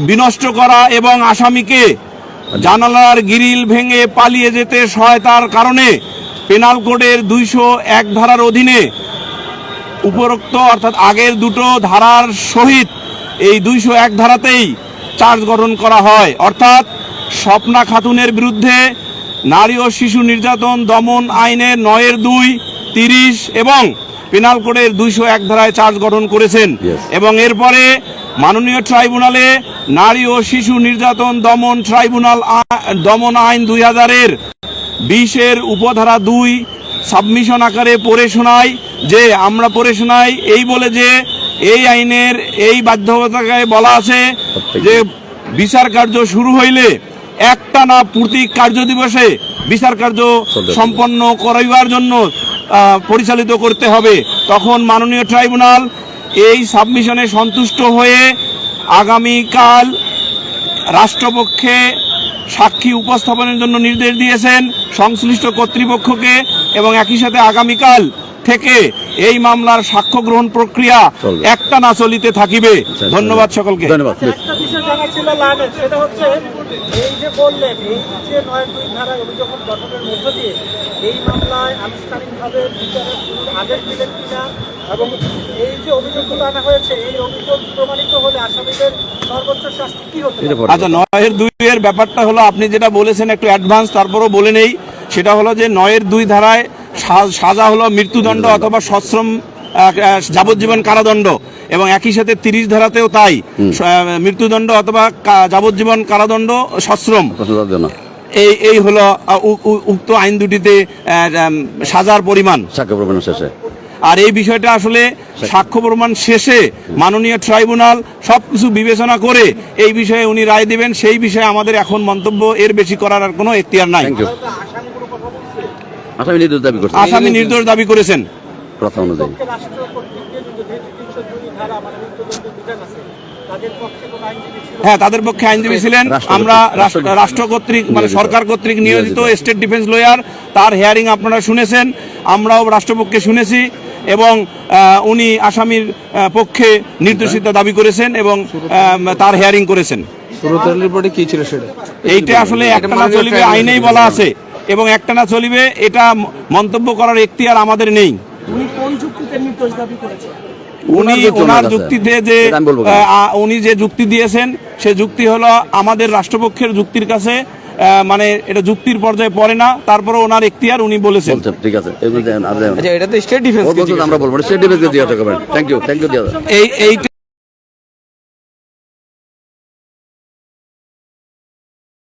বিনষ্ট করা এবং আসামিকে জানালার গ্রিল ভেঙে পালিয়ে যেতে সহায়তার কারণে পেনাল কোডের 201 ধারার অধীনে উপরোক্ত অর্থাৎ আগের দুটো ধারার সহিত এই 201 ধারাতেই চার্জ গঠন করা হয়। অর্থাৎ স্বপ্না খাতুনের বিরুদ্ধে নারী ও শিশু নির্যাতন দমন আইনের 9-2, 30 এবং পেনাল কোডের 201 ধারায় চার্জ গঠন করেছেন। এবং এরপরে মাননীয় ট্রাইব্যুনালে নারী ও শিশু নির্যাতন দমন আইন 2000-এর 20-এর উপধারা 2 সাবমিশন আকারে পড়ে শোনাই যে আমরা পড়ে শোনাই এই বলে যে এই আইনের এই বাধ্যবাধকতায় বলা আছে যে বিচার কার্য শুরু হইলে একটানা প্রতি কার্য দিবসে বিচার কার্য সম্পন্ন করাইবার জন্য পরিচালিত করতে হবে। তখন মাননীয় ট্রাইব্যুনাল এই সাবমিশনে সন্তুষ্ট হয়ে আগামীকাল রাষ্ট্রপক্ষে সাক্ষী উপস্থাপনের জন্য নির্দেশ দিয়েছেন সংশ্লিষ্ট কর্তৃপক্ষকে এবং একই সাথে আগামীকাল থেকে এই মামলার সাক্ষ্য গ্রহণ প্রক্রিয়া একটানা চলিতে থাকিবে। ধন্যবাদ সকলকে। ধন্যবাদ। একটা বিষয় জানা ছিল লানের, সেটা হচ্ছে এই যে বললেন এই যে 9-2 ধারা অভিযোগ গঠনের মধ্য দিয়ে এই মামলায় আনুষ্ঠানিকভাবে বিচারের আদেশ দিলেন কিনা এবং এই যে অভিযোগগুলো আনা হয়েছে এই অভিযোগ প্রমাণিত হলে আসামিদের সর্বোচ্চ শাস্তি কি হতে পারে? আচ্ছা, 9-2 ব্যাপারটা হলো আপনি যেটা বলেছেন একটু অ্যাডভান্স, তারপরও বলে নেই। সেটা হলো যে 9-2 ধারায় সাজা হলো মৃত্যুদণ্ড অথবা সশ্রম যাবজ্জীবন কারাদণ্ড এবং একই সাথে 30 ধারাতেও তাই মৃত্যুদণ্ড অথবা যাবজ্জীবন কারাদণ্ড সশ্রম। এই হলো উক্ত আইন দুটিতে সাজার পরিমাণ সাক্ষ্য প্রমাণ শেষে। আর এই বিষয়টা আসলে সাক্ষ্য প্রমাণ শেষে মাননীয় ট্রাইব্যুনাল সবকিছু বিবেচনা করে এই বিষয়ে উনি রায় দিবেন। সেই বিষয়ে আমাদের এখন মন্তব্য এর বেশি করার আর কোনো এখতিয়ার নাই। আসামি নির্দোষ দাবি করেছেন কথা অনুযায়ী। হ্যাঁ, তাদের পক্ষে আইনজীবী ছিলেন। আমরা রাষ্ট্র কর্তৃক মানে সরকার কর্তৃক নিয়োজিত স্টেট ডিফেন্স লয়ার, তার হিয়ারিং আপনারা শুনেছেন, আমরাও রাষ্ট্রপক্ষে শুনেছি এবং উনি আসামির পক্ষে নির্দোষিতা দাবি করেছেন এবং তার হিয়ারিং করেছেন। এইটা আসলে একটানা চলিবে আইনেই বলা আছে এবং একটানা চলিবে, এটা মন্তব্য করার এখতিয়ার আমাদের নেই। উনি ওনার যুক্তিতে যে উনি যে যুক্তি দিয়েছেন সে যুক্তি হলো আমাদের রাষ্ট্রপক্ষের যুক্তির কাছে মানে এটা যুক্তির পর্যায়ে পড়ে না, তারপরে ওনার এখতিয়ার উনি বলেছেন। ঠিক আছে, এটা তো স্টেট ডিফেন্স আমরা বলবো, স্টেট ডিফেন্স দিয়ে থ্যাংক ইউ।